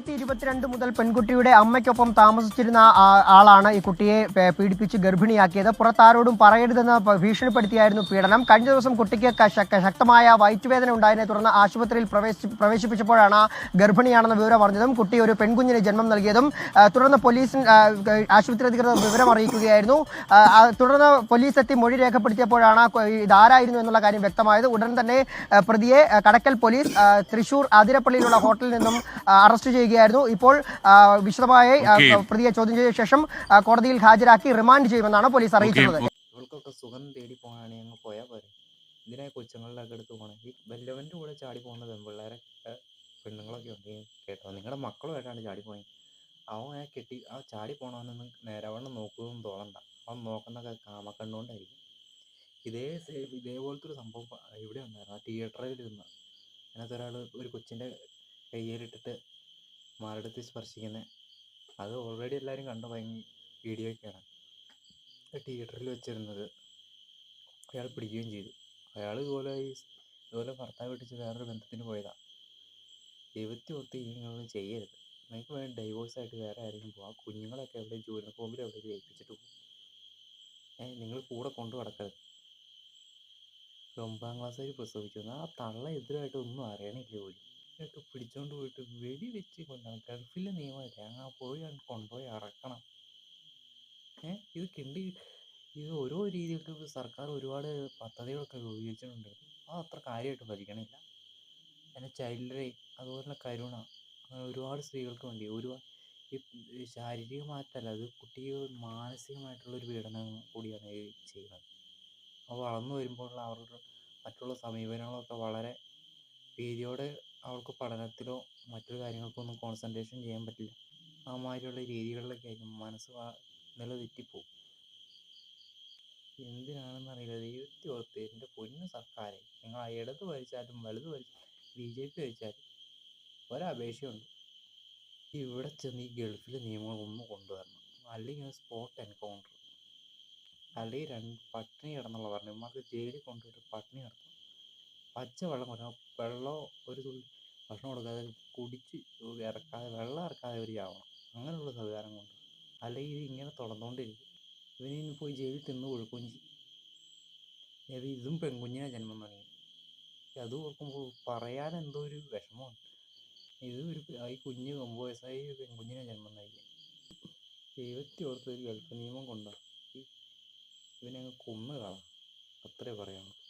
2022 മുതൽ പെൺകുട്ടിയുടെ അമ്മയ്ക്കൊപ്പം താമസിച്ചിരുന്ന ആളാണ് ഈ കുട്ടിയെ പീഡിപ്പിച്ച് ഗർഭിണിയാക്കിയത്. പുറത്താരോടും പറയരുതെന്ന് ഭീഷണിപ്പെടുത്തിയായിരുന്നു പീഡനം. കഴിഞ്ഞ ദിവസം കുട്ടിക്ക് ശക്തമായ വയറ്റുവേദന ഉണ്ടായതിനെ തുടർന്ന് ആശുപത്രിയിൽ പ്രവേശിപ്പിച്ചപ്പോഴാണ് ഗർഭിണിയാണെന്ന വിവരം അറിഞ്ഞതും കുട്ടി ഒരു പെൺകുഞ്ഞിന് ജന്മം നൽകിയതും. തുടർന്ന് ആശുപത്രി അധികൃതർ വിവരം അറിയിക്കുകയായിരുന്നു. തുടർന്ന് പോലീസ് എത്തി മൊഴി രേഖപ്പെടുത്തിയപ്പോഴാണ് ഇതാരായിരുന്നു എന്നുള്ള കാര്യം വ്യക്തമായത്. ഉടൻ തന്നെ പ്രതിയെ കടക്കൽ പോലീസ് തൃശൂർ അതിരപ്പള്ളിയിലുള്ള ഹോട്ടലിൽ നിന്നും അറസ്റ്റ് ചെയ്യുകയായിരുന്നു. ഇപ്പോൾ വിശദമായി പ്രതിയെ ചോദ്യം ചെയ്ത ശേഷം കോടതിയിൽ ഹാജരാക്കി റിമാൻഡ് ചെയ്യുമെന്നാണ് പോലീസ് അറിയിച്ചത്. ഇവൾക്കൊക്കെ സുഖം തേടി പോകാനാണെങ്കിൽ അങ്ങ് പോയാൽ പോരെ. ഇതിനെ കൊച്ചുങ്ങളിലൊക്കെ എടുത്ത് പോകണം. ഈ വല്ലവൻ്റെ കൂടെ ചാടി പോകുന്ന പെൺപിള്ളേരെ പെണ്ണുങ്ങളൊക്കെ ഉണ്ട് കേട്ടോ. നിങ്ങളുടെ മക്കളുമായിട്ടാണ് ചാടി പോയത്. അവൻ കെട്ടി ആ ചാടി പോകണമെന്നൊന്നും നേരവണ്ണം നോക്കുകയും തോന്നണ്ട. അവൻ നോക്കുന്നൊക്കെ കാമക്കണ്ണുകൊണ്ടായിരിക്കും. ഇതേപോലത്തെ ഒരു സംഭവം ഇവിടെ ഉണ്ടായിരുന്നു. ആ തിയേറ്ററിൽ ഇരുന്ന് അതിനകത്ത് ഒരാൾ ഒരു കൊച്ചിൻ്റെ കയ്യിലിട്ടിട്ട് മാറിടത്തിൽ സ്പർശിക്കുന്നത് അത് ഓൾറെഡി എല്ലാവരും കണ്ട വീഡിയോയൊക്കെയാണ്. തിയേറ്ററിൽ വെച്ചിരുന്നത് അയാൾ പിടിക്കുകയും ചെയ്തു. അയാൾ ഇതുപോലെ ഭർത്താവ് വെട്ടിച്ച് വേറൊരു ബന്ധത്തിന് പോയതാണ്. ദൈവത്തെ ഓർത്ത് ഇങ്ങനെയൊന്നും ചെയ്യരുത്. നിങ്ങൾക്ക് വേണ്ടി ഡൈവോഴ്സായിട്ട് വേറെ ആരെങ്കിലും പോകാം. കുഞ്ഞുങ്ങളൊക്കെ എവിടെ ജോലി പോകുമ്പോൾ എവിടെ ഏൽപ്പിച്ചിട്ട് പോകും. നിങ്ങൾ കൂടെ കൊണ്ടു നടക്കരുത്. 9ാം ക്ലാസ്സിൽ പ്രസവിച്ചു ആ തള്ള എതിരായിട്ട് ഒന്നും അറിയണില്ല. പോലും ഒക്കെ പിടിച്ചോണ്ട് പോയിട്ട് വെടി വെച്ച് കൊണ്ടാണ്. ഗൾഫിലെ നിയമമല്ലേ, അങ്ങ് പോയി കൊണ്ടുപോയി അറക്കണം. ഇത് ഓരോ രീതികൾക്ക് സർക്കാർ ഒരുപാട് പദ്ധതികളൊക്കെ ഉപയോഗിച്ചിട്ടുണ്ട്. അത് അത്ര കാര്യമായിട്ട് ഭരിക്കണില്ല. പിന്നെ ചൈൽഡ് റൈറ്റ്, അതുപോലെ തന്നെ കരുണ, അങ്ങനെ ഒരുപാട് സ്ത്രീകൾക്ക് വേണ്ടി ഈ ശാരീരികമായിട്ടല്ല, അത് കുട്ടികൾ മാനസികമായിട്ടുള്ളൊരു പീഡനം കൂടിയാണ് ഈ ചെയ്യുന്നത്. അപ്പോൾ വളർന്നു വരുമ്പോഴുള്ള അവരുടെ മറ്റുള്ള സമീപനങ്ങളൊക്കെ വളരെ ഭീതിയോടെ അവർക്ക് പഠനത്തിലോ മറ്റൊരു കാര്യങ്ങൾക്കൊന്നും കോൺസെൻട്രേഷൻ ചെയ്യാൻ പറ്റില്ല. ആ മാതിരിയുള്ള രീതികളിലൊക്കെ ആയിരിക്കും മനസ്സ് നിലതെറ്റിപ്പോവും. എന്തിനാണെന്നറിയില്ല. ദൈവത്തെ ഓർത്ത് എൻ്റെ പൊന്നു സർക്കാരെ, നിങ്ങൾ ഇടത് ഭരിച്ചാലും വലത് ഭരിച്ചാലും BJP ഭരിച്ചാലും ഒരപേക്ഷയുണ്ട്. ഇവിടെ ചെന്ന് ഈ ഗൾഫിലെ നിയമങ്ങളൊന്നും കൊണ്ടുവരണം. അല്ലെങ്കിൽ സ്പോട്ട് എൻകൗണ്ടർ, അല്ലെങ്കിൽ പട്ടിണി കിടന്നുള്ള പറഞ്ഞു നമുക്ക് ജയിലിൽ കൊണ്ടുപോയിട്ട് പട്ടിണി കിടക്കണം. പച്ചവെള്ളം കൊടുക്കണം. വെള്ളം ഒരു തുള്ളി ഭക്ഷണം കൊടുക്കാതെ കുടിച്ച് വെള്ളം ഇറക്കാതെ ഒരു ചാവണം. അങ്ങനെയുള്ള സംവിധാനം കൊണ്ട്, അല്ലെങ്കിൽ ഇത് ഇങ്ങനെ തുടർന്നുകൊണ്ടിരിക്കും. ഇവനിന്ന് പോയി ജയിലിൽ തിന്ന് കൊടുക്കുകയും ചെയ്യും. ഇതും പെൺകുഞ്ഞിനെ ജന്മം നൽകി. അത് ഓർക്കുമ്പോൾ പറയാൻ എന്തോ ഒരു വിഷമമാണ്. ഈ കുഞ്ഞ് 9 വയസ്സായി പെൺകുഞ്ഞിനെ ജന്മം നൽകി. ദൈവത്തെ ഓർത്ത് ഒരു ഗൾഫ് നിയമം കൊണ്ടാണ് ഇവനെ അങ്ങ് കൊന്നുകളാം. അത്രേ പറയാനുള്ളൂ.